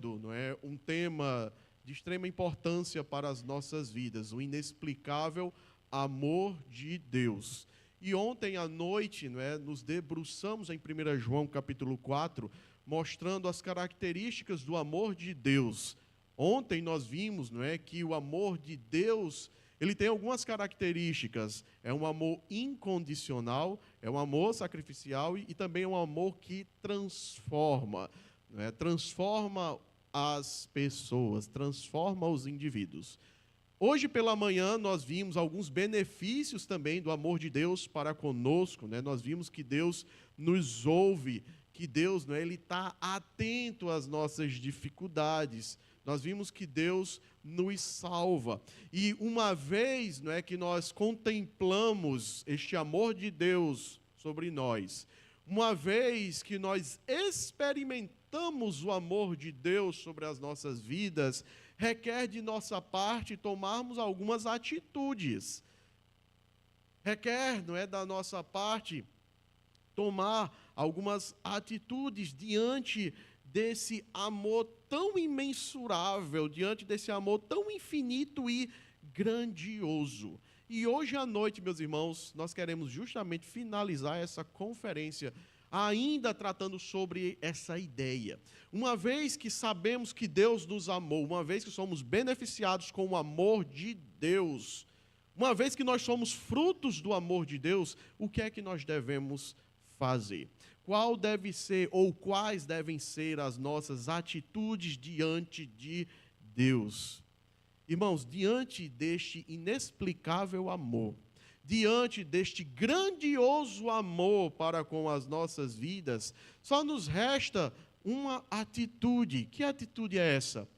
Não é um tema de extrema importância para as nossas vidas, o inexplicável amor de Deus. E ontem à noite, nos debruçamos em 1 João capítulo 4, mostrando as características do amor de Deus. Ontem nós vimos, que o amor de Deus, ele tem algumas características. É um amor incondicional, é um amor sacrificial e também é um amor que transforma. Transforma as pessoas, transforma os indivíduos. Hoje pela manhã nós vimos alguns benefícios também do amor de Deus para conosco. Nós vimos que Deus nos ouve, que Deus ele está atento às nossas dificuldades. Nós vimos que Deus nos salva. E uma vez que nós contemplamos este amor de Deus sobre nós, uma vez que nós experimentamos o amor de Deus sobre as nossas vidas, requer de nossa parte tomarmos algumas atitudes. Requer, da nossa parte, tomar algumas atitudes diante desse amor tão imensurável, diante desse amor tão infinito e grandioso. E hoje à noite, meus irmãos, nós queremos justamente finalizar essa conferência ainda tratando sobre essa ideia. Uma vez que sabemos que Deus nos amou, uma vez que somos beneficiados com o amor de Deus, uma vez que nós somos frutos do amor de Deus, o que é que nós devemos fazer? Qual deve ser ou quais devem ser as nossas atitudes diante de Deus? Irmãos, diante deste inexplicável amor, diante deste grandioso amor para com as nossas vidas, só nos resta uma atitude. Que atitude é essa?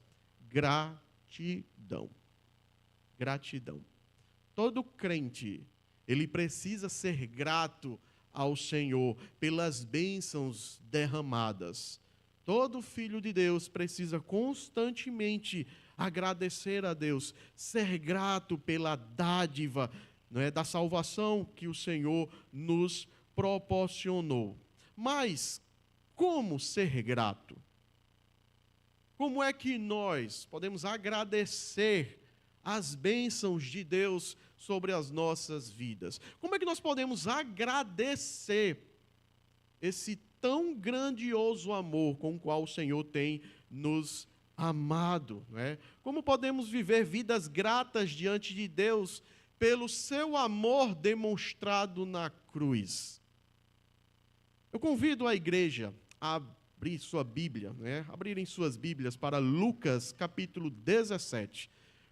Gratidão. Gratidão. Todo crente, ele precisa ser grato ao Senhor pelas bênçãos derramadas. Todo filho de Deus precisa constantemente agradecer a Deus, ser grato pela dádiva da salvação que o Senhor nos proporcionou. Mas como ser grato? Como é que nós podemos agradecer as bênçãos de Deus sobre as nossas vidas? Como é que nós podemos agradecer esse tão grandioso amor com o qual o Senhor tem nos amado? Como podemos viver vidas gratas diante de Deus pelo seu amor demonstrado na cruz? Eu convido a igreja a abrir sua Bíblia, abrirem suas Bíblias para Lucas capítulo 17.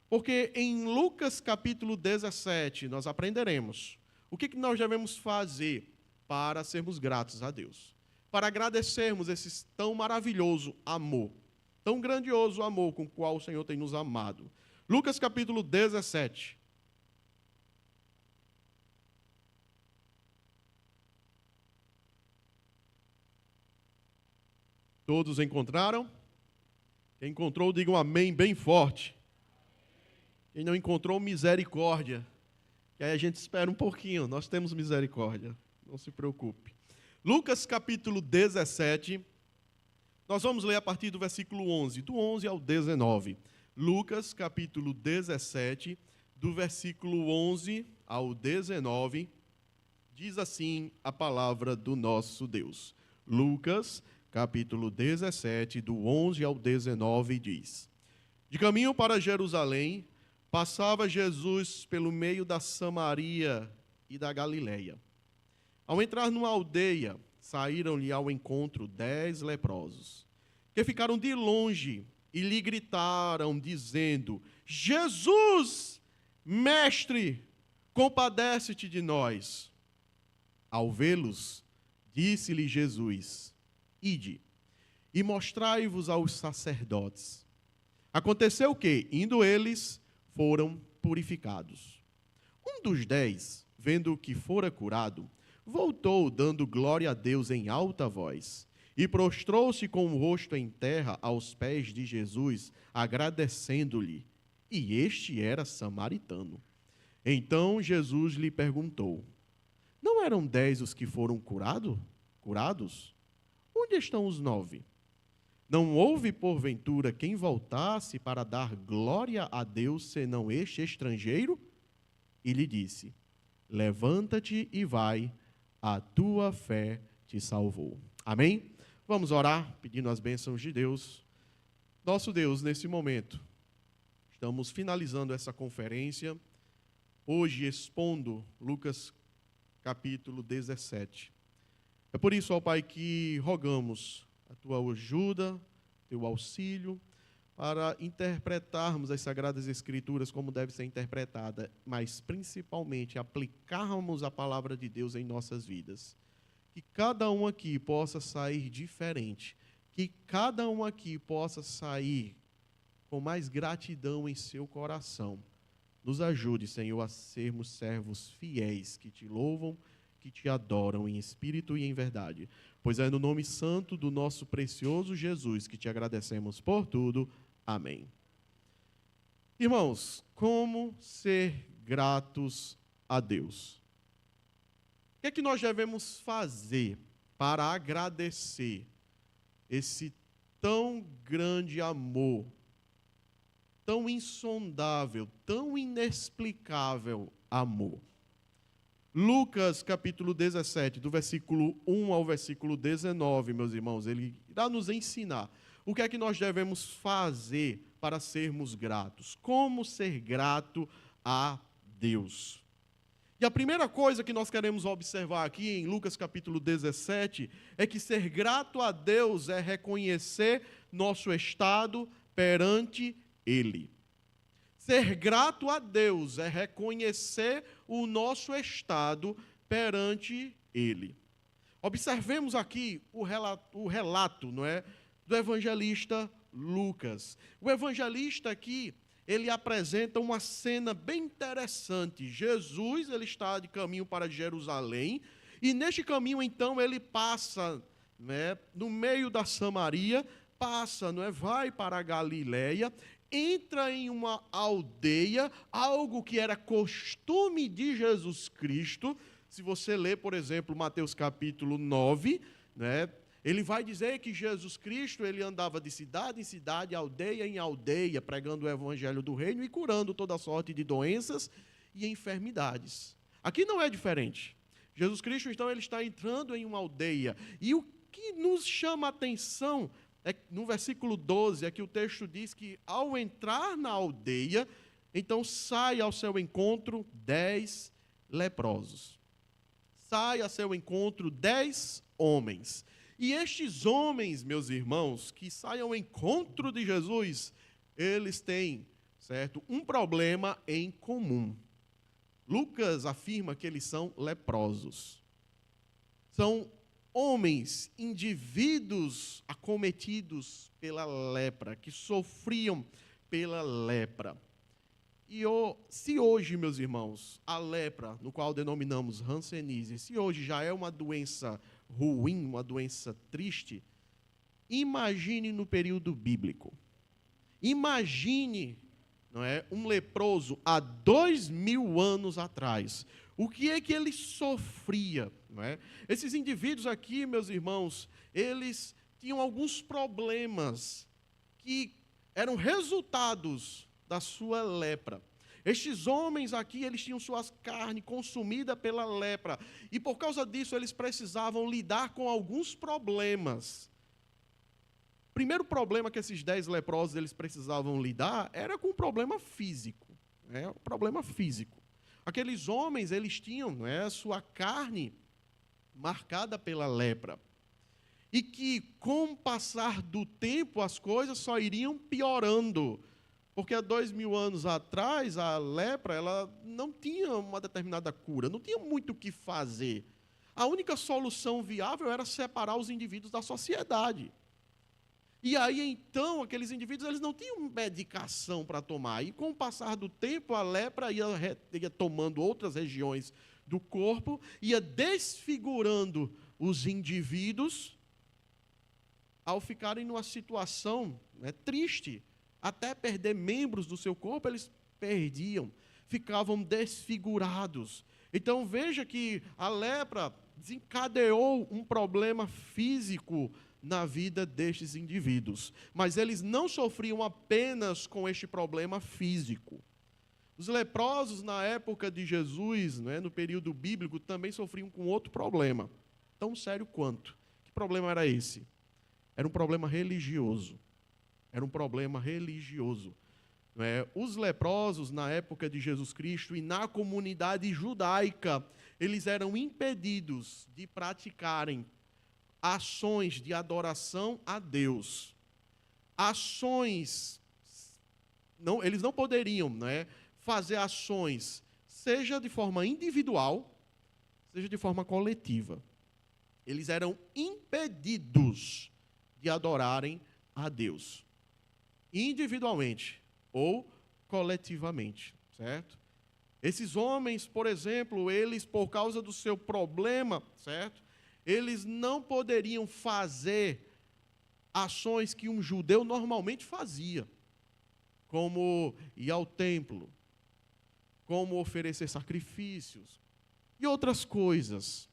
Porque em Lucas capítulo 17 nós aprenderemos o que nós devemos fazer para sermos gratos a Deus, para agradecermos esse tão maravilhoso amor, tão grandioso amor com o qual o Senhor tem nos amado. Lucas capítulo 17. Todos encontraram? Quem encontrou, diga um amém bem forte. Quem não encontrou, misericórdia. E aí a gente espera um pouquinho, nós temos misericórdia, não se preocupe. Lucas capítulo 17, nós vamos ler a partir do versículo 11, do 11 ao 19. Lucas capítulo 17, do versículo 11 ao 19, diz assim a palavra do nosso Deus. Lucas capítulo 17, do 11 ao 19, diz: De caminho para Jerusalém, passava Jesus pelo meio da Samaria e da Galileia. Ao entrar numa aldeia, saíram-lhe ao encontro 10 leprosos, que ficaram de longe e lhe gritaram, dizendo: Jesus, mestre, compadece-te de nós. Ao vê-los, disse-lhe Jesus: Ide, e mostrai-vos aos sacerdotes. Aconteceu que, indo eles, foram purificados. Um dos 10, vendo que fora curado, voltou, dando glória a Deus em alta voz, e prostrou-se com o rosto em terra aos pés de Jesus, agradecendo-lhe. E este era samaritano. Então Jesus lhe perguntou: Não eram 10 os que foram curados? Onde estão os 9? Não houve, porventura, quem voltasse para dar glória a Deus, senão este estrangeiro? E lhe disse: levanta-te e vai, a tua fé te salvou. Amém? Vamos orar, pedindo as bênçãos de Deus. Nosso Deus, nesse momento, estamos finalizando essa conferência, hoje expondo Lucas capítulo 17. É por isso, ó Pai, que rogamos a tua ajuda, teu auxílio, para interpretarmos as Sagradas Escrituras como deve ser interpretada, mas principalmente aplicarmos a palavra de Deus em nossas vidas. Que cada um aqui possa sair diferente, que cada um aqui possa sair com mais gratidão em seu coração. Nos ajude, Senhor, a sermos servos fiéis, que te louvam, que te adoram em espírito e em verdade. Pois é no nome santo do nosso precioso Jesus que te agradecemos por tudo. Amém. Irmãos, como ser gratos a Deus? O que é que nós devemos fazer para agradecer esse tão grande amor, tão insondável, tão inexplicável amor? Lucas capítulo 17, do versículo 1 ao versículo 19, meus irmãos, ele irá nos ensinar o que é que nós devemos fazer para sermos gratos. Como ser grato a Deus. E a primeira coisa que nós queremos observar aqui em Lucas capítulo 17 é que ser grato a Deus é reconhecer nosso estado perante Ele. Ser grato a Deus é reconhecer o nosso estado perante Ele. Observemos aqui o relato, não é, do evangelista Lucas. O evangelista aqui, ele apresenta uma cena bem interessante. Jesus, ele está de caminho para Jerusalém, e neste caminho, então, ele passa, né, no meio da Samaria, passa, não é, vai para a Galileia, entra em uma aldeia, algo que era costume de Jesus Cristo. Se você ler, por exemplo, Mateus capítulo 9, né, ele vai dizer que Jesus Cristo ele andava de cidade em cidade, aldeia em aldeia, pregando o evangelho do reino e curando toda sorte de doenças e enfermidades. Aqui não é diferente. Jesus Cristo, então, ele está entrando em uma aldeia. E o que nos chama a atenção no versículo 12, aqui o texto diz que ao entrar na aldeia, então sai ao seu encontro 10 leprosos. Sai ao seu encontro 10 homens. E estes homens, meus irmãos, que saem ao encontro de Jesus, eles têm, certo, um problema em comum. Lucas afirma que eles são leprosos. São homens, indivíduos acometidos pela lepra, que sofriam pela lepra. E se hoje, meus irmãos, a lepra, no qual denominamos hanseníase, se hoje já é uma doença ruim, uma doença triste, imagine no período bíblico. Imagine, não é, um leproso há 2000 anos atrás. O que é que ele sofria? Não é? Esses indivíduos aqui, meus irmãos, eles tinham alguns problemas que eram resultados da sua lepra. Estes homens aqui, eles tinham suas carnes consumidas pela lepra. E por causa disso, eles precisavam lidar com alguns problemas. O primeiro problema que esses 10 leprosos eles precisavam lidar era com um problema físico. Um problema físico. Aqueles homens, eles tinham sua carne marcada pela lepra. E que, com o passar do tempo, as coisas só iriam piorando. Porque há 2000 anos atrás, a lepra ela não tinha uma determinada cura, não tinha muito o que fazer. A única solução viável era separar os indivíduos da sociedade. E aí, então, aqueles indivíduos eles não tinham medicação para tomar. E com o passar do tempo, a lepra ia tomando outras regiões do corpo, ia desfigurando os indivíduos, ao ficarem numa situação triste, até perder membros do seu corpo, eles perdiam, ficavam desfigurados. Então, veja que a lepra desencadeou um problema físico na vida destes indivíduos. Mas eles não sofriam apenas com este problema físico. Os leprosos, na época de Jesus, né, no período bíblico, também sofriam com outro problema, tão sério quanto. Que problema era esse? Era um problema religioso. Era um problema religioso. Os leprosos, na época de Jesus Cristo e na comunidade judaica, eles eram impedidos de praticarem ações de adoração a Deus. Eles não poderiam, fazer ações, seja de forma individual, seja de forma coletiva. Eles eram impedidos de adorarem a Deus, individualmente ou coletivamente, certo? Esses homens, por exemplo, eles, por causa do seu problema, certo? Eles não poderiam fazer ações que um judeu normalmente fazia, como ir ao templo, como oferecer sacrifícios e outras coisas.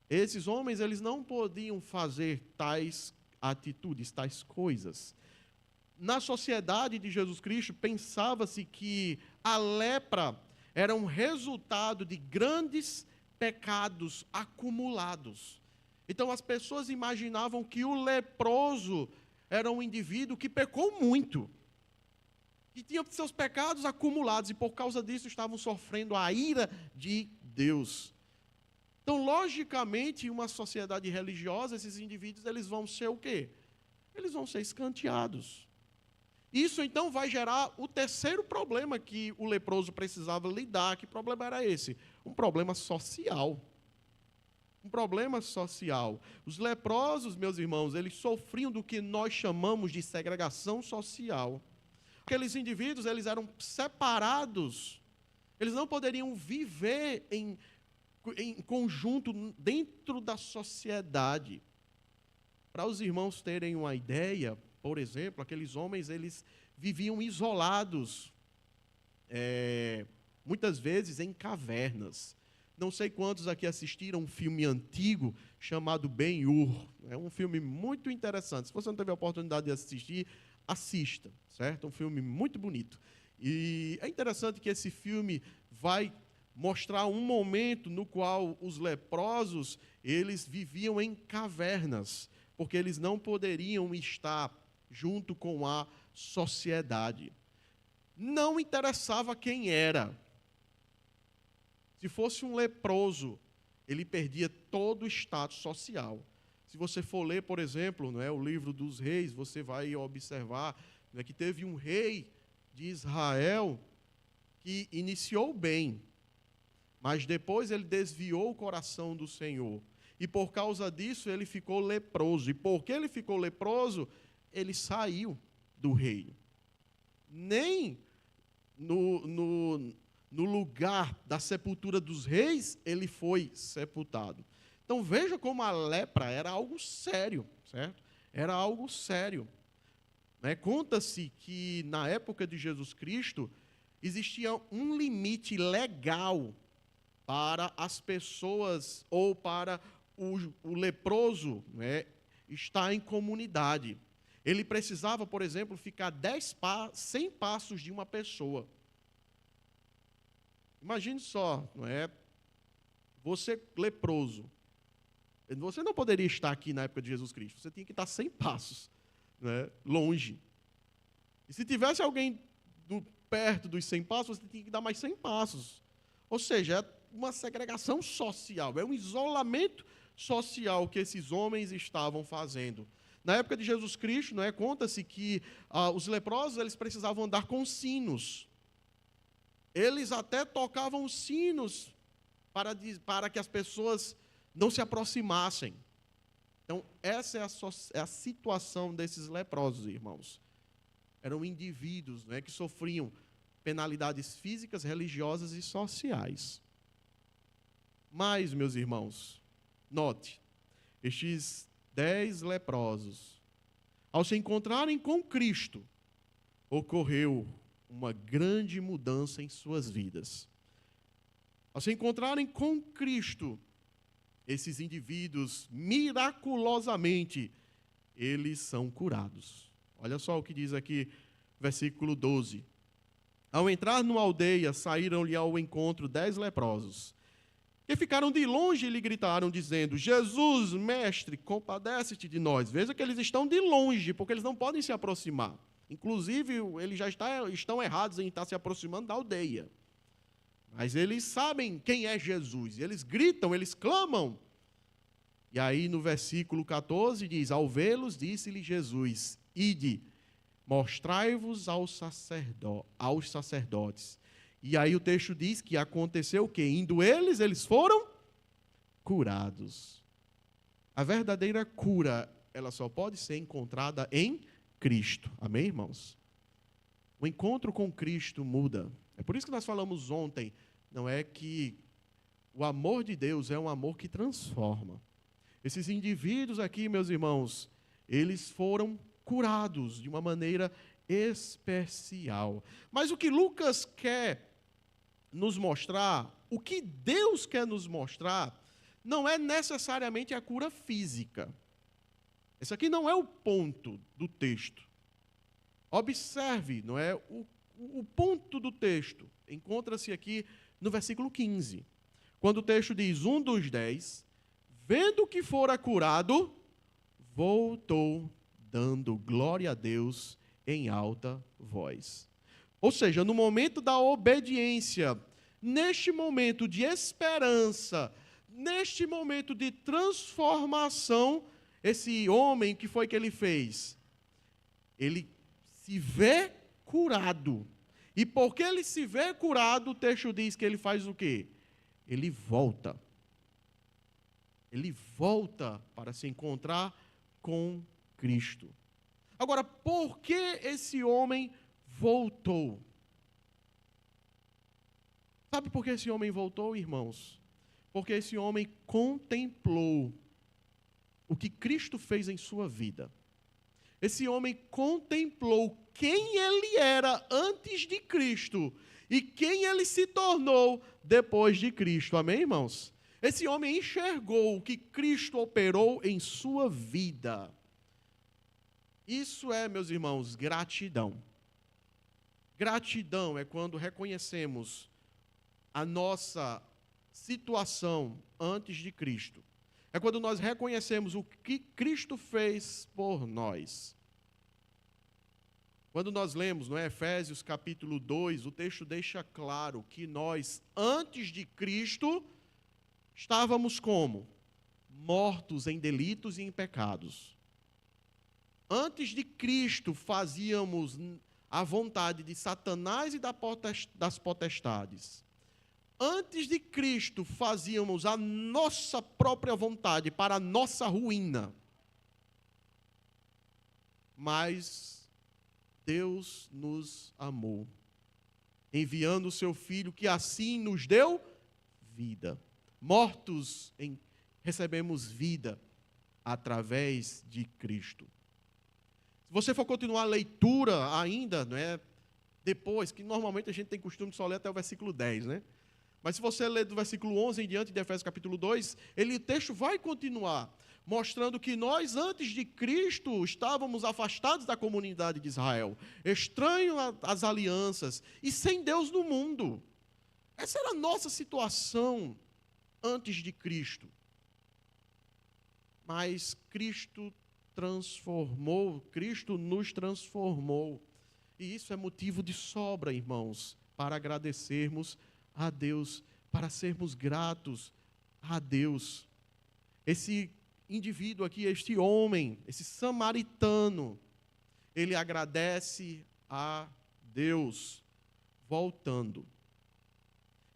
Esses homens, eles não podiam fazer tais atitudes, tais coisas. Na sociedade de Jesus Cristo, pensava-se que a lepra era um resultado de grandes pecados acumulados. Então, as pessoas imaginavam que o leproso era um indivíduo que pecou muito, que tinha seus pecados acumulados e, por causa disso, estavam sofrendo a ira de Deus. Então, logicamente, em uma sociedade religiosa, esses indivíduos eles vão ser o quê? Eles vão ser escanteados. Isso, então, vai gerar o terceiro problema que o leproso precisava lidar. Que problema era esse? Um problema social. Um problema social. Os leprosos, meus irmãos, eles sofriam do que nós chamamos de segregação social. Aqueles indivíduos, eles eram separados. Eles não poderiam viver em conjunto dentro da sociedade. Para os irmãos terem uma ideia, por exemplo, aqueles homens, eles viviam isolados, muitas vezes em cavernas. Não sei quantos aqui assistiram um filme antigo chamado Ben-Hur. É um filme muito interessante. Se você não teve a oportunidade de assistir, assista, certo? É um filme muito bonito. E é interessante que esse filme vai mostrar um momento no qual os leprosos, eles viviam em cavernas, porque eles não poderiam estar junto com a sociedade. Não interessava quem era. Se fosse um leproso, ele perdia todo o status social. Se você for ler, por exemplo, o livro dos reis, você vai observar que teve um rei de Israel que iniciou bem, mas depois ele desviou o coração do Senhor. E por causa disso ele ficou leproso. E porque ele ficou leproso, ele saiu do reino. Nem no lugar da sepultura dos reis, ele foi sepultado. Então veja como a lepra era algo sério, certo? Era algo sério. Conta-se que na época de Jesus Cristo existia um limite legal para as pessoas ou para o leproso estar em comunidade. Ele precisava, por exemplo, ficar 100 passos de uma pessoa. Imagine só, você leproso. Você não poderia estar aqui na época de Jesus Cristo. Você tinha que estar 100 passos, longe. E se tivesse alguém perto dos 100 passos, você tinha que dar mais 100 passos. Ou seja, é uma segregação social, é um isolamento social que esses homens estavam fazendo. Na época de Jesus Cristo, conta-se que os leprosos eles precisavam andar com sinos. Eles até tocavam os sinos para que as pessoas não se aproximassem. Então, essa é a situação desses leprosos, irmãos. Eram indivíduos que sofriam penalidades físicas, religiosas e sociais. Mas, meus irmãos, note, estes 10 leprosos, ao se encontrarem com Cristo, ocorreu uma grande mudança em suas vidas. Ao se encontrarem com Cristo, esses indivíduos, miraculosamente, eles são curados. Olha só o que diz aqui, versículo 12. Ao entrar numa aldeia, saíram-lhe ao encontro 10 leprosos, que ficaram de longe e lhe gritaram, dizendo: Jesus, mestre, compadece-te de nós. Veja que eles estão de longe, porque eles não podem se aproximar. Inclusive, eles já estão errados em estar se aproximando da aldeia. Mas eles sabem quem é Jesus. Eles gritam, eles clamam. E aí no versículo 14 diz: ao vê-los, disse-lhe Jesus: ide, mostrai-vos aos sacerdotes. E aí o texto diz que aconteceu o quê? Indo eles foram curados. A verdadeira cura, ela só pode ser encontrada em Cristo. Amém, irmãos? O encontro com Cristo muda. É por isso que nós falamos ontem, não é que o amor de Deus é um amor que transforma. Esses indivíduos aqui, meus irmãos, eles foram curados de uma maneira especial. Mas o que Lucas quer nos mostrar, o que Deus quer nos mostrar, não é necessariamente a cura física. Esse aqui não é o ponto do texto. Observe, não é? O ponto do texto encontra-se aqui no versículo 15. Quando o texto diz: um dos 10, vendo que fora curado, voltou, dando glória a Deus em alta voz. Ou seja, no momento da obediência, neste momento de esperança, neste momento de transformação, esse homem, que foi que ele fez? Ele se vê curado. E porque ele se vê curado, o texto diz que ele faz o quê? Ele volta. Ele volta para se encontrar com Cristo. Agora, por que esse homem voltou? Sabe por que esse homem voltou, irmãos? Porque esse homem contemplou o que Cristo fez em sua vida. Esse homem contemplou quem ele era antes de Cristo e quem ele se tornou depois de Cristo. Amém, irmãos? Esse homem enxergou o que Cristo operou em sua vida. Isso é, meus irmãos, gratidão. Gratidão é quando reconhecemos a nossa situação antes de Cristo. É quando nós reconhecemos o que Cristo fez por nós. Quando nós lemos, não é, Efésios capítulo 2, o texto deixa claro que nós, antes de Cristo, estávamos como? Mortos em delitos e em pecados. Antes de Cristo, fazíamos a vontade de Satanás e das potestades. Antes de Cristo, fazíamos a nossa própria vontade para a nossa ruína. Mas Deus nos amou, enviando o seu Filho, que assim nos deu vida. Mortos, recebemos vida através de Cristo. Se você for continuar a leitura ainda, não é? Depois, que normalmente a gente tem costume de só ler até o versículo 10, né? Mas se você ler do versículo 11 em diante de Efésios capítulo 2, o texto vai continuar, mostrando que nós, antes de Cristo, estávamos afastados da comunidade de Israel, estranhos às alianças e sem Deus no mundo. Essa era a nossa situação antes de Cristo. Mas Cristo nos transformou. E isso é motivo de sobra, irmãos, para agradecermos a Deus, para sermos gratos a Deus. Esse indivíduo aqui, este homem, esse samaritano, ele agradece a Deus, voltando,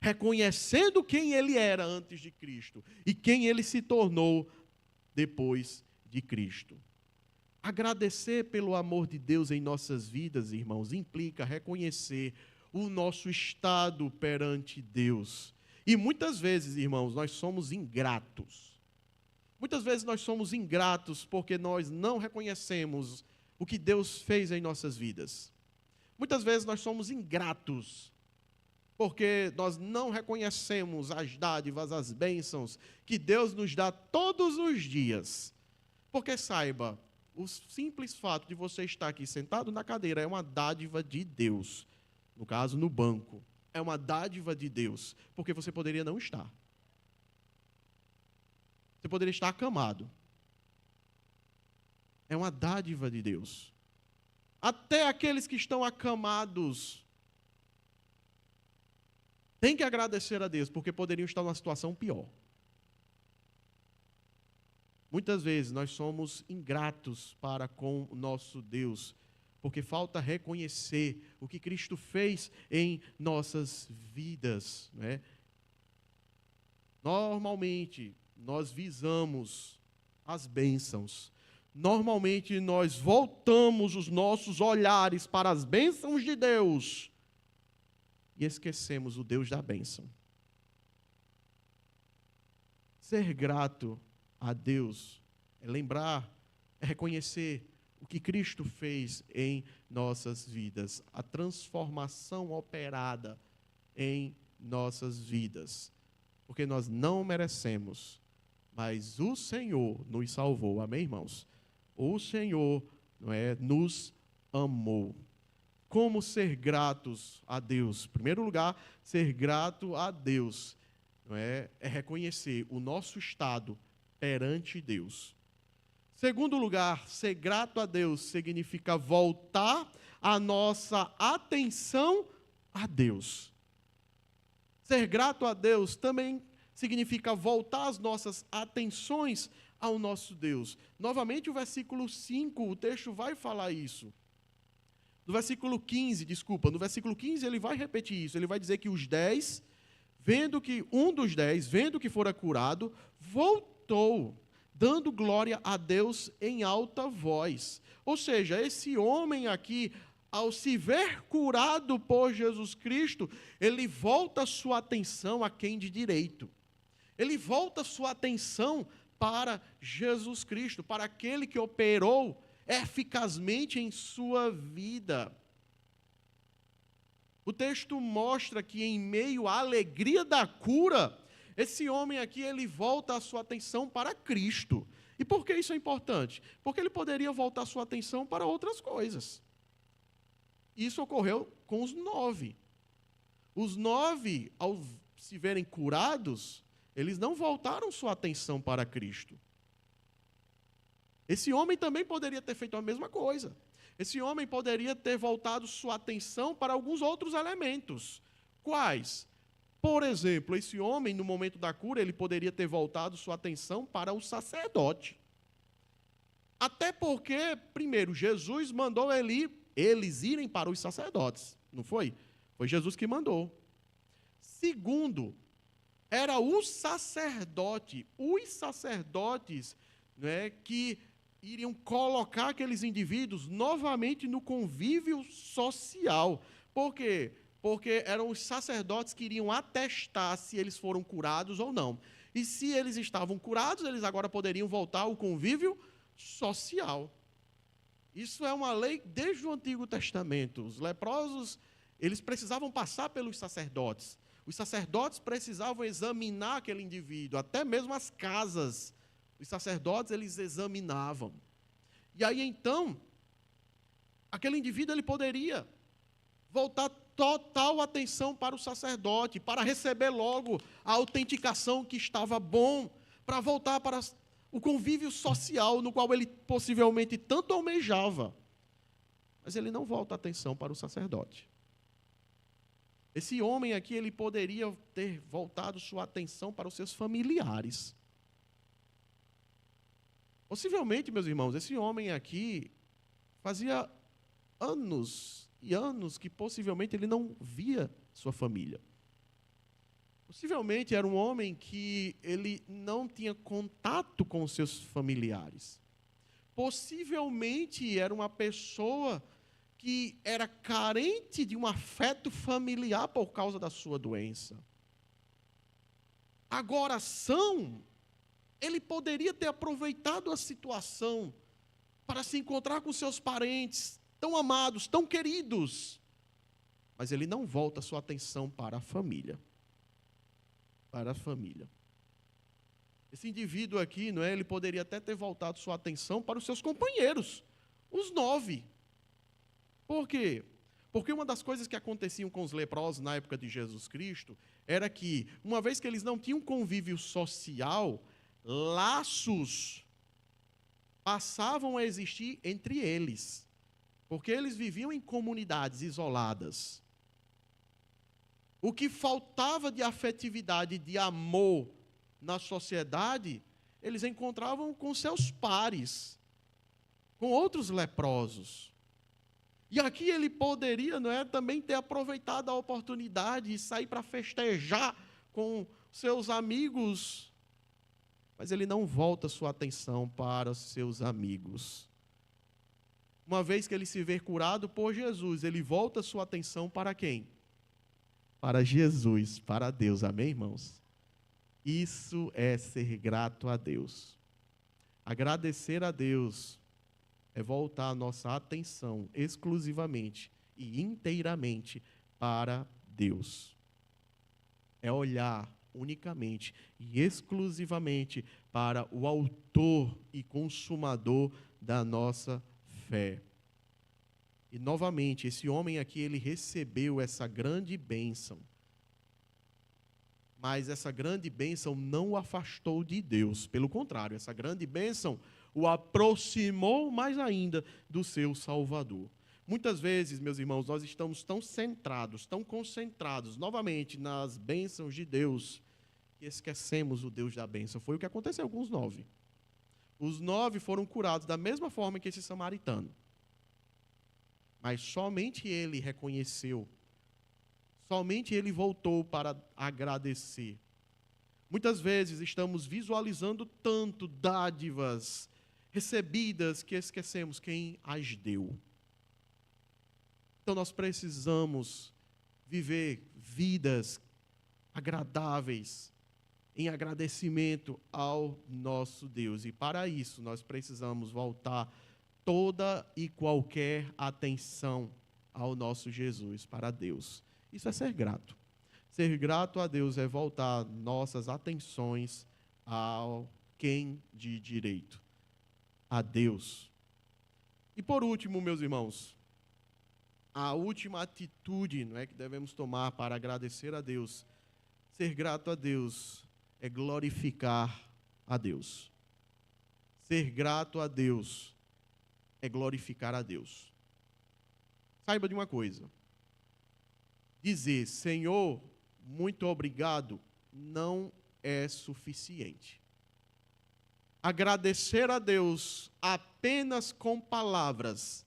reconhecendo quem ele era antes de Cristo e quem ele se tornou depois de Cristo. Agradecer pelo amor de Deus em nossas vidas, irmãos, implica reconhecer o nosso estado perante Deus. E muitas vezes, irmãos, nós somos ingratos. Muitas vezes nós somos ingratos porque nós não reconhecemos o que Deus fez em nossas vidas. Muitas vezes nós somos ingratos porque nós não reconhecemos as dádivas, as bênçãos que Deus nos dá todos os dias. Porque saiba, O simples fato de você estar aqui sentado na cadeira é uma dádiva de Deus. No caso, no banco. É uma dádiva de Deus, porque você poderia não estar. Você poderia estar acamado. É uma dádiva de Deus. Até aqueles que estão acamados têm que agradecer a Deus, porque poderiam estar numa situação pior. Muitas vezes nós somos ingratos para com o nosso Deus, porque falta reconhecer o que Cristo fez em nossas vidas, né? Normalmente, nós visamos as bênçãos. Normalmente, nós voltamos os nossos olhares para as bênçãos de Deus e esquecemos o Deus da bênção. Ser grato a Deus é lembrar, é reconhecer o que Cristo fez em nossas vidas, a transformação operada em nossas vidas, porque nós não merecemos, mas o Senhor nos salvou, amém, irmãos? O Senhor, não é, nos amou. Como ser gratos a Deus? Em primeiro lugar, ser grato a Deus, não é reconhecer o nosso estado perante Deus. Segundo lugar, ser grato a Deus significa voltar a nossa atenção a Deus. Ser grato a Deus também significa voltar as nossas atenções ao nosso Deus. Novamente, o versículo 5, o texto vai falar isso. No versículo 15, no versículo 15 ele vai repetir isso. Ele vai dizer que um dos 10, vendo que fora curado, voltou, dando glória a Deus em alta voz. Ou seja, esse homem aqui, ao se ver curado por Jesus Cristo, ele volta a sua atenção a quem de direito. Ele volta a sua atenção para Jesus Cristo, para aquele que operou eficazmente em sua vida. O texto mostra que em meio à alegria da cura, esse homem aqui, ele volta a sua atenção para Cristo. E por que isso é importante? Porque ele poderia voltar a sua atenção para outras coisas. Isso ocorreu com os 9. Os 9, ao se verem curados, eles não voltaram sua atenção para Cristo. Esse homem também poderia ter feito a mesma coisa. Esse homem poderia ter voltado sua atenção para alguns outros elementos. Quais? Por exemplo, esse homem, no momento da cura, ele poderia ter voltado sua atenção para o sacerdote. Até porque, primeiro, Jesus mandou eles irem para os sacerdotes, não foi? Foi Jesus que mandou. Segundo, era o sacerdote, os sacerdotes, né, que iriam colocar aqueles indivíduos novamente no convívio social. Por quê? Porque eram os sacerdotes que iriam atestar se eles foram curados ou não. E se eles estavam curados, eles agora poderiam voltar ao convívio social. Isso é uma lei desde o Antigo Testamento. Os leprosos, eles precisavam passar pelos sacerdotes. Os sacerdotes precisavam examinar aquele indivíduo, até mesmo as casas. Os sacerdotes, eles examinavam. E aí, então, aquele indivíduo, ele poderia voltar total atenção para o sacerdote, para receber logo a autenticação que estava bom, para voltar para o convívio social no qual ele possivelmente tanto almejava. Mas ele não volta a atenção para o sacerdote. Esse homem aqui, ele poderia ter voltado sua atenção para os seus familiares. Possivelmente, meus irmãos, esse homem aqui fazia anos e anos que possivelmente ele não via sua família. Possivelmente era um homem que ele não tinha contato com os seus familiares. Possivelmente era uma pessoa que era carente de um afeto familiar por causa da sua doença. Agora, ele poderia ter aproveitado a situação para se encontrar com seus parentes, tão amados, tão queridos. Mas ele não volta a sua atenção para a família. Para a família. Esse indivíduo aqui, não é, ele poderia até ter voltado sua atenção para os seus companheiros, os 9. Por quê? Porque uma das coisas que aconteciam com os leprosos na época de Jesus Cristo era que, uma vez que eles não tinham convívio social, laços passavam a existir entre eles, porque eles viviam em comunidades isoladas. O que faltava de afetividade, de amor na sociedade, eles encontravam com seus pares, com outros leprosos. E aqui ele poderia, não é, também ter aproveitado a oportunidade e sair para festejar com seus amigos, mas ele não volta sua atenção para os seus amigos. Uma vez que ele se vê curado por Jesus, ele volta sua atenção para quem? Para Jesus, para Deus. Amém, irmãos? Isso é ser grato a Deus. Agradecer a Deus é voltar a nossa atenção exclusivamente e inteiramente para Deus. É olhar unicamente e exclusivamente para o autor e consumador da nossa fé. E novamente, esse homem aqui, ele recebeu essa grande bênção. Mas essa grande bênção não o afastou de Deus. Pelo contrário, essa grande bênção o aproximou mais ainda do seu Salvador. Muitas vezes, meus irmãos, nós estamos tão centrados, tão concentrados, novamente, nas bênçãos de Deus, que esquecemos o Deus da bênção. Foi o que aconteceu com os 9. Os 9 foram curados da mesma forma que esse samaritano. Mas somente ele reconheceu, somente ele voltou para agradecer. Muitas vezes estamos visualizando tanto dádivas recebidas que esquecemos quem as deu. Então nós precisamos viver vidas agradáveis em agradecimento ao nosso Deus. E para isso nós precisamos voltar toda e qualquer atenção ao nosso Jesus, para Deus. Isso é ser grato. Ser grato a Deus é voltar nossas atenções ao quem de direito, a Deus. E por último, meus irmãos, a última atitude, não é, que devemos tomar para agradecer a Deus, ser grato a Deus, é glorificar a Deus. Ser grato a Deus é glorificar a Deus. Saiba de uma coisa. Dizer, Senhor, muito obrigado, não é suficiente. Agradecer a Deus apenas com palavras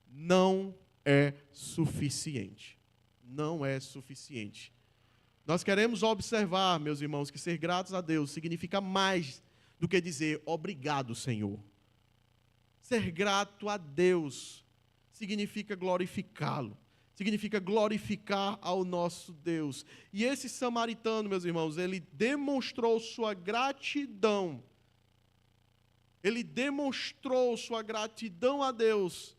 não é suficiente. Não é suficiente. Nós queremos observar, meus irmãos, que ser gratos a Deus significa mais do que dizer obrigado, Senhor. Ser grato a Deus significa glorificá-lo. Significa glorificar ao nosso Deus. E esse samaritano, meus irmãos, ele demonstrou sua gratidão. Ele demonstrou sua gratidão a Deus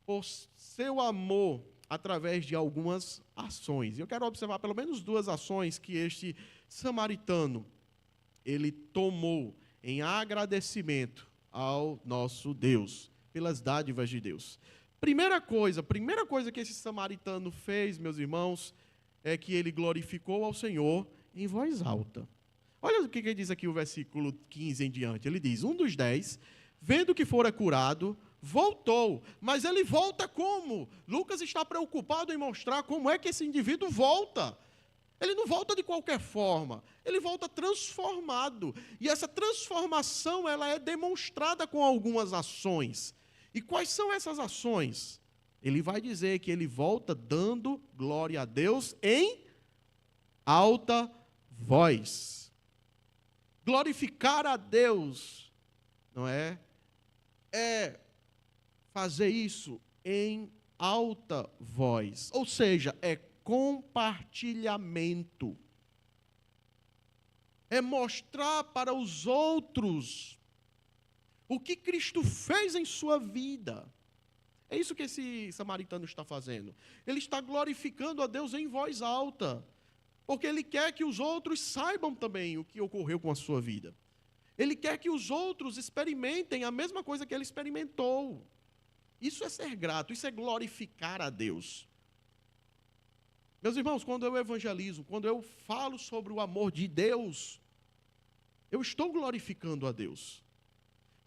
por seu amor através de algumas ações. Eu quero observar pelo menos 2 ações que este samaritano, ele tomou em agradecimento ao nosso Deus, pelas dádivas de Deus. Primeira coisa que esse samaritano fez, meus irmãos, é que ele glorificou ao Senhor em voz alta. Olha o que ele diz aqui o versículo 15 em diante. Ele diz, um dos 10, vendo que fora curado, voltou. Mas ele volta como? Lucas está preocupado em mostrar como é que esse indivíduo volta. Ele não volta de qualquer forma, ele volta transformado. E essa transformação, ela é demonstrada com algumas ações. E quais são essas ações? Ele vai dizer que ele volta dando glória a Deus em alta voz. Glorificar a Deus, não é? É fazer isso em alta voz. Ou seja, é compartilhamento. É mostrar para os outros o que Cristo fez em sua vida. É isso que esse samaritano está fazendo. Ele está glorificando a Deus em voz alta. Porque Ele quer que os outros saibam também o que ocorreu com a sua vida. Ele quer que os outros experimentem a mesma coisa que Ele experimentou. Isso é ser grato, isso é glorificar a Deus. Meus irmãos, quando eu evangelizo, quando eu falo sobre o amor de Deus, eu estou glorificando a Deus.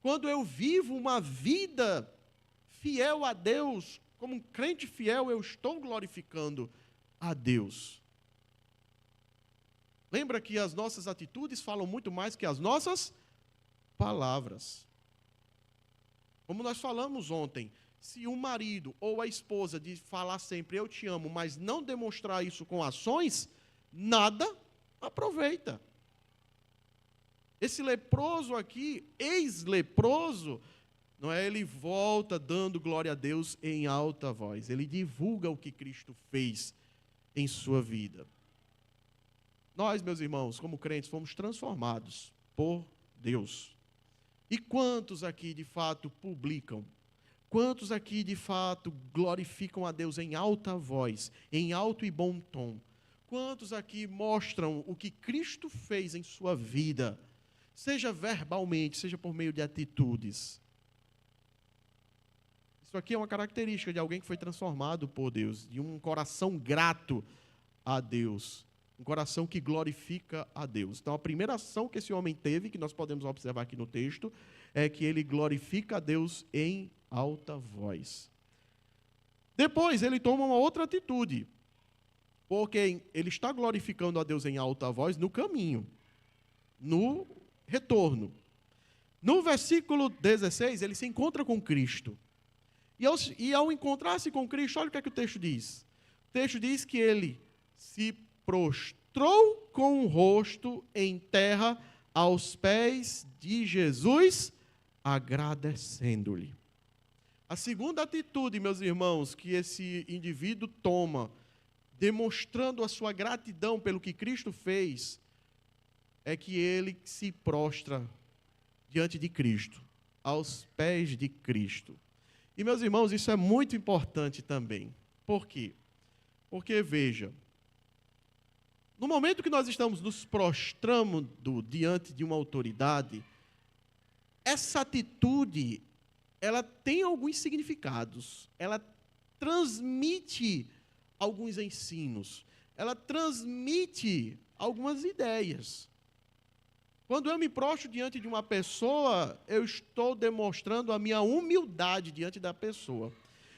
Quando eu vivo uma vida fiel a Deus, como um crente fiel, eu estou glorificando a Deus. Lembra que as nossas atitudes falam muito mais que as nossas palavras. Como nós falamos ontem, se o marido ou a esposa de falar sempre eu te amo, mas não demonstrar isso com ações, nada aproveita. Esse leproso aqui, ex-leproso, não é? Ele volta dando glória a Deus em alta voz. Ele divulga o que Cristo fez em sua vida. Nós, meus irmãos, como crentes, fomos transformados por Deus. E quantos aqui, de fato, publicam? Quantos aqui, de fato, glorificam a Deus em alta voz, em alto e bom tom? Quantos aqui mostram o que Cristo fez em sua vida, seja verbalmente, seja por meio de atitudes? Isso aqui é uma característica de alguém que foi transformado por Deus, de um coração grato a Deus. Um coração que glorifica a Deus. Então, a primeira ação que esse homem teve, que nós podemos observar aqui no texto, é que ele glorifica a Deus em alta voz. Depois, ele toma uma outra atitude, porque ele está glorificando a Deus em alta voz no caminho, no retorno. No versículo 16, ele se encontra com Cristo. E ao encontrar-se com Cristo, olha o que é que o texto diz. O texto diz que ele se prostrou com o rosto em terra aos pés de Jesus, agradecendo-lhe. A segunda atitude, meus irmãos, que esse indivíduo toma, demonstrando a sua gratidão pelo que Cristo fez, é que ele se prostra diante de Cristo, aos pés de Cristo. E, meus irmãos, isso é muito importante também. Por quê? Porque, veja, no momento que nós estamos nos prostrando diante de uma autoridade, essa atitude, ela tem alguns significados, ela transmite alguns ensinos, ela transmite algumas ideias. Quando eu me prostro diante de uma pessoa, eu estou demonstrando a minha humildade diante da pessoa.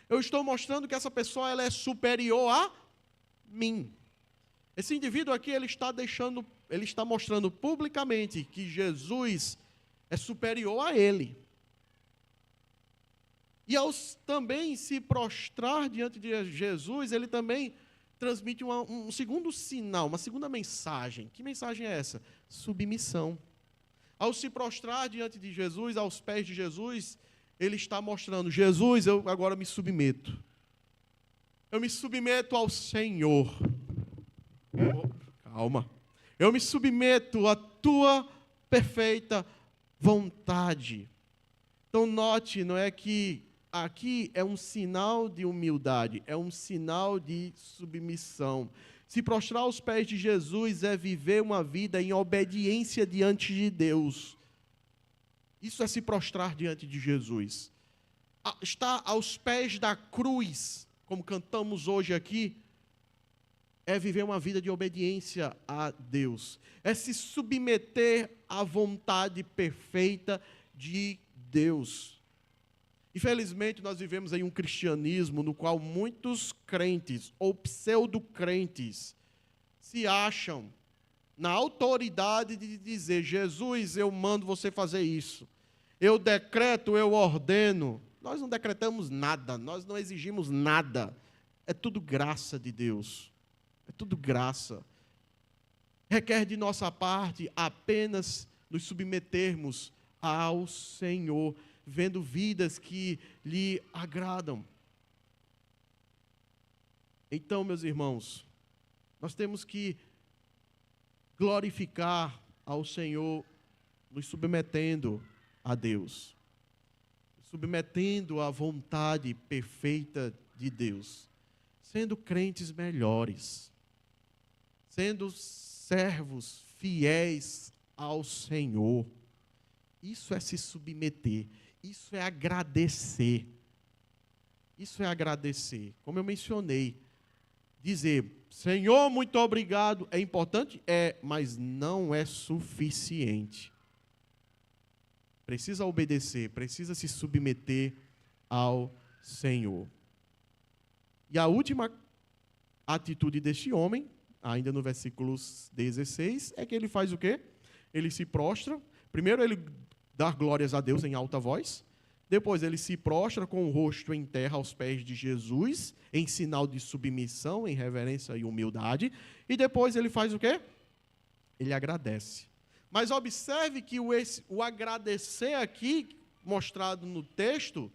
Eu estou mostrando que essa pessoa ela é superior a mim. Esse indivíduo aqui, ele está mostrando publicamente que Jesus é superior a ele. E ao também se prostrar diante de Jesus, ele também transmite um segundo sinal, uma segunda mensagem. Que mensagem é essa? Submissão. Ao se prostrar diante de Jesus, aos pés de Jesus, ele está mostrando, Jesus, eu agora me submeto. Eu me submeto ao Senhor. Calma. Eu me submeto à tua perfeita vontade. Então, note, não é que aqui é um sinal de humildade, é um sinal de submissão. Se prostrar aos pés de Jesus é viver uma vida em obediência diante de Deus. Isso é se prostrar diante de Jesus. Estar aos pés da cruz, como cantamos hoje aqui, é viver uma vida de obediência a Deus. É se submeter à vontade perfeita de Deus. Infelizmente, nós vivemos em um cristianismo no qual muitos crentes ou pseudo-crentes se acham na autoridade de dizer, Jesus, eu mando você fazer isso. Eu decreto, eu ordeno. Nós não decretamos nada, nós não exigimos nada. É tudo graça de Deus. É tudo graça. Requer de nossa parte apenas nos submetermos ao Senhor, vendo vidas que lhe agradam. Então, meus irmãos, nós temos que glorificar ao Senhor, nos submetendo a Deus, submetendo à vontade perfeita de Deus, sendo crentes melhores, sendo servos fiéis ao Senhor. Isso é se submeter, isso é agradecer. Isso é agradecer. Como eu mencionei, dizer, Senhor, muito obrigado, é importante? É, mas não é suficiente. Precisa obedecer, precisa se submeter ao Senhor. E a última atitude deste homem, ainda no versículo 16, é que ele faz o quê? Ele se prostra. Primeiro ele dá glórias a Deus em alta voz. Depois ele se prostra com o rosto em terra aos pés de Jesus, em sinal de submissão, em reverência e humildade. E depois ele faz o quê? Ele agradece. Mas observe que o agradecer aqui, mostrado no texto,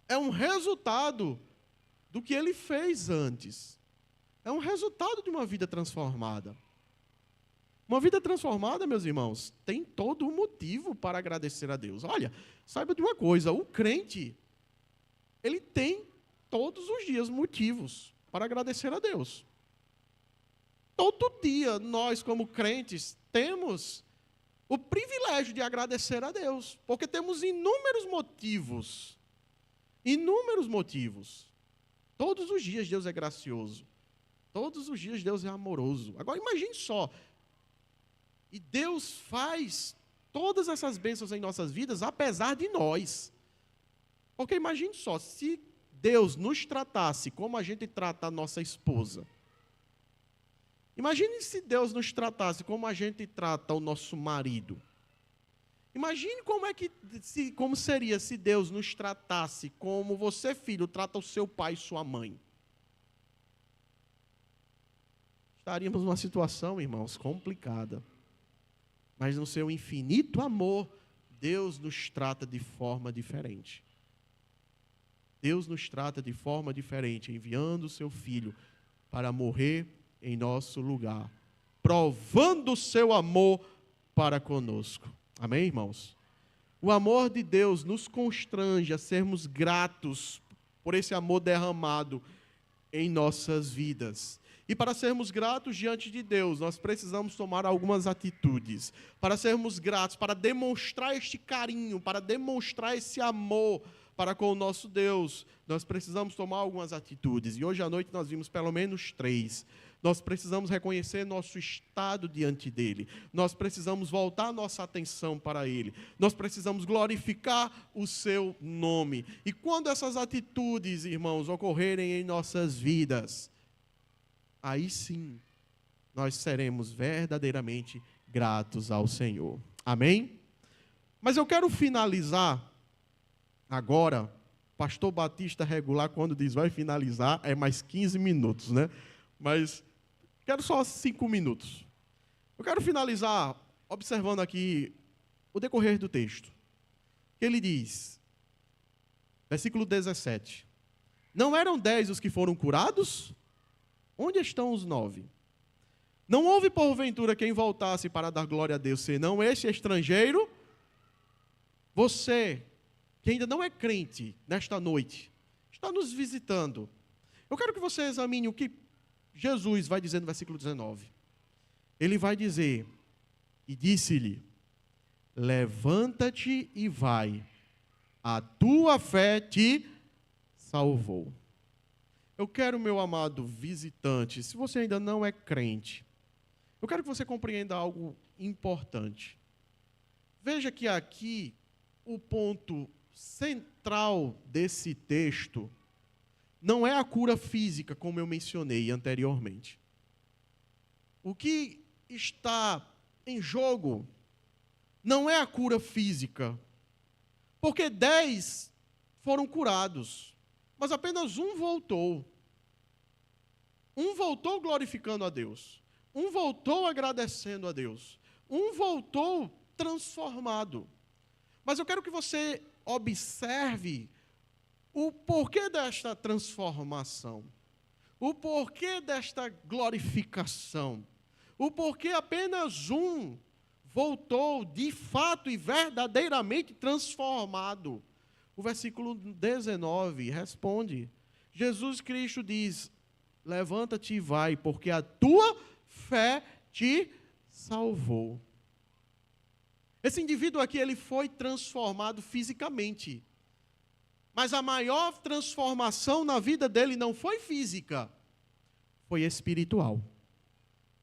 é um resultado do que ele fez antes. É um resultado de uma vida transformada. Uma vida transformada, meus irmãos, tem todo um motivo para agradecer a Deus. Olha, saiba de uma coisa, o crente, ele tem todos os dias motivos para agradecer a Deus. Todo dia, nós como crentes, temos o privilégio de agradecer a Deus, porque temos inúmeros motivos. Inúmeros motivos. Todos os dias Deus é gracioso. Todos os dias Deus é amoroso. Agora imagine só, e Deus faz todas essas bênçãos em nossas vidas, apesar de nós. Porque imagine só, se Deus nos tratasse como a gente trata a nossa esposa. Imagine se Deus nos tratasse como a gente trata o nosso marido. Imagine como seria se Deus nos tratasse como você, filho, trata o seu pai e sua mãe. Estaríamos numa situação, irmãos, complicada. Mas no seu infinito amor, Deus nos trata de forma diferente. Deus nos trata de forma diferente, enviando o seu Filho para morrer em nosso lugar, provando o seu amor para conosco. Amém, irmãos? O amor de Deus nos constrange a sermos gratos por esse amor derramado em nossas vidas. E para sermos gratos diante de Deus, nós precisamos tomar algumas atitudes. Para sermos gratos, para demonstrar este carinho, para demonstrar esse amor para com o nosso Deus, nós precisamos tomar algumas atitudes. E hoje à noite nós vimos pelo menos 3. Nós precisamos reconhecer nosso estado diante dele. Nós precisamos voltar nossa atenção para ele. Nós precisamos glorificar o seu nome. E quando essas atitudes, irmãos, ocorrerem em nossas vidas, aí sim, nós seremos verdadeiramente gratos ao Senhor. Amém? Mas eu quero finalizar agora. Pastor Batista regular, quando diz vai finalizar, é mais 15 minutos, né? Mas quero só 5 minutos. Eu quero finalizar observando aqui o decorrer do texto. Ele diz, versículo 17, não eram 10 os que foram curados? Onde estão os 9? Não houve, porventura, quem voltasse para dar glória a Deus, senão este estrangeiro? Você, que ainda não é crente nesta noite, está nos visitando. Eu quero que você examine o que Jesus vai dizer no versículo 19. Ele vai dizer, e disse-lhe, levanta-te e vai, a tua fé te salvou. Eu quero, meu amado visitante, se você ainda não é crente, eu quero que você compreenda algo importante. Veja que aqui o ponto central desse texto não é a cura física, como eu mencionei anteriormente. O que está em jogo não é a cura física, porque 10 foram curados, mas apenas um voltou. Um voltou glorificando a Deus. Um voltou agradecendo a Deus. Um voltou transformado. Mas eu quero que você observe o porquê desta transformação. O porquê desta glorificação. O porquê apenas um voltou de fato e verdadeiramente transformado. O versículo 19 responde. Jesus Cristo diz, levanta-te e vai, porque a tua fé te salvou. Esse indivíduo aqui, ele foi transformado fisicamente. Mas a maior transformação na vida dele não foi física, foi espiritual.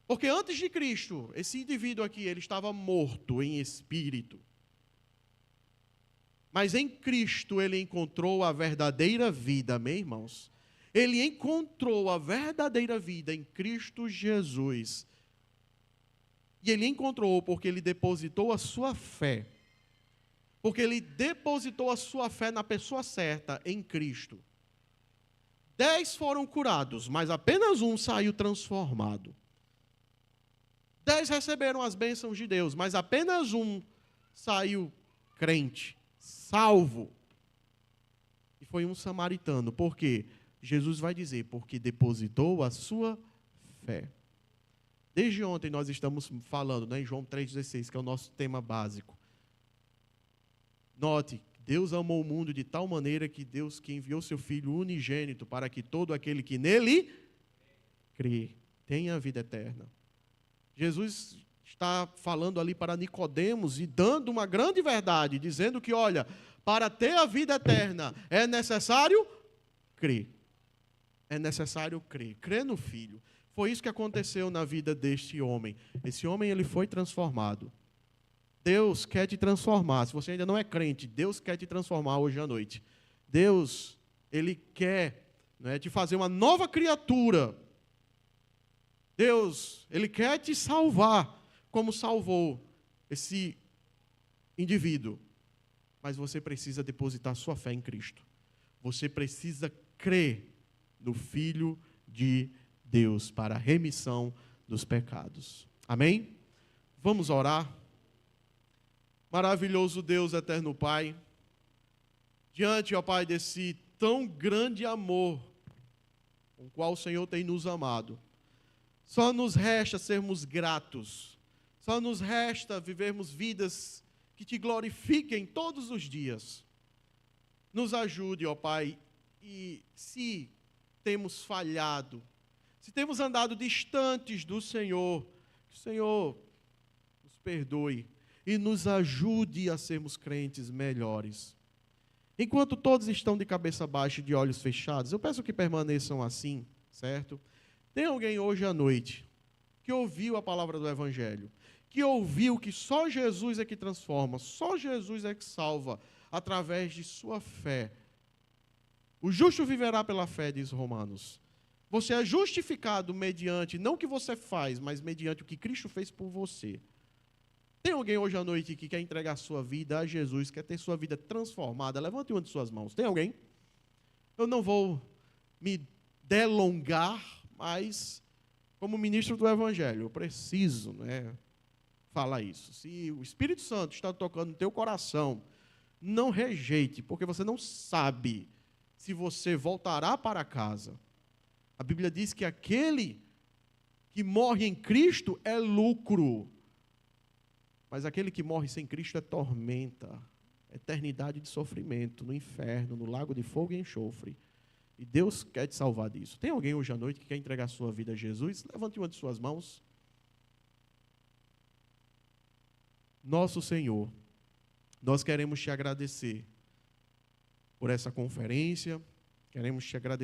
Porque antes de Cristo, esse indivíduo aqui, ele estava morto em espírito. Mas em Cristo ele encontrou a verdadeira vida, meus irmãos. Ele encontrou a verdadeira vida em Cristo Jesus. E ele encontrou porque ele depositou a sua fé. Porque ele depositou a sua fé na pessoa certa, em Cristo. 10 foram curados, mas apenas um saiu transformado. 10 receberam as bênçãos de Deus, mas apenas um saiu crente, salvo. E foi um samaritano. Por quê? Jesus vai dizer, porque depositou a sua fé. Desde ontem nós estamos falando, né, em João 3,16, que é o nosso tema básico. Note, Deus amou o mundo de tal maneira que Deus que enviou seu Filho unigênito para que todo aquele que nele crê tenha a vida eterna. Jesus está falando ali para Nicodemos e dando uma grande verdade, dizendo que, olha, para ter a vida eterna é necessário crer. É necessário crer. Crer no Filho. Foi isso que aconteceu na vida deste homem. Esse homem, ele foi transformado. Deus quer te transformar. Se você ainda não é crente, Deus quer te transformar hoje à noite. Deus, ele quer, né, te fazer uma nova criatura. Deus, ele quer te salvar, como salvou esse indivíduo. Mas você precisa depositar sua fé em Cristo. Você precisa crer no Filho de Deus para a remissão dos pecados. Amém? Vamos orar. Maravilhoso Deus, eterno Pai, diante, ó Pai, desse tão grande amor com o qual o Senhor tem nos amado, só nos resta sermos gratos, só nos resta vivermos vidas que te glorifiquem todos os dias. Nos ajude, ó Pai, e se temos falhado, se temos andado distantes do Senhor, que o Senhor nos perdoe e nos ajude a sermos crentes melhores. Enquanto todos estão de cabeça baixa e de olhos fechados, eu peço que permaneçam assim, certo? Tem alguém hoje à noite que ouviu a palavra do Evangelho, que ouviu que só Jesus é que transforma, só Jesus é que salva, através de sua fé. O justo viverá pela fé, diz Romanos. Você é justificado mediante, não o que você faz, mas mediante o que Cristo fez por você. Tem alguém hoje à noite que quer entregar sua vida a Jesus, quer ter sua vida transformada? Levante uma de suas mãos. Tem alguém? Eu não vou me delongar, mas como ministro do Evangelho, eu preciso, né, falar isso. Se o Espírito Santo está tocando no teu coração, não rejeite, porque você não sabe se você voltará para casa. A Bíblia diz que aquele que morre em Cristo é lucro. Mas aquele que morre sem Cristo é tormenta, eternidade de sofrimento, no inferno, no lago de fogo e enxofre. E Deus quer te salvar disso. Tem alguém hoje à noite que quer entregar sua vida a Jesus? Levante uma de suas mãos. Nosso Senhor, nós queremos te agradecer por essa conferência, queremos te agradecer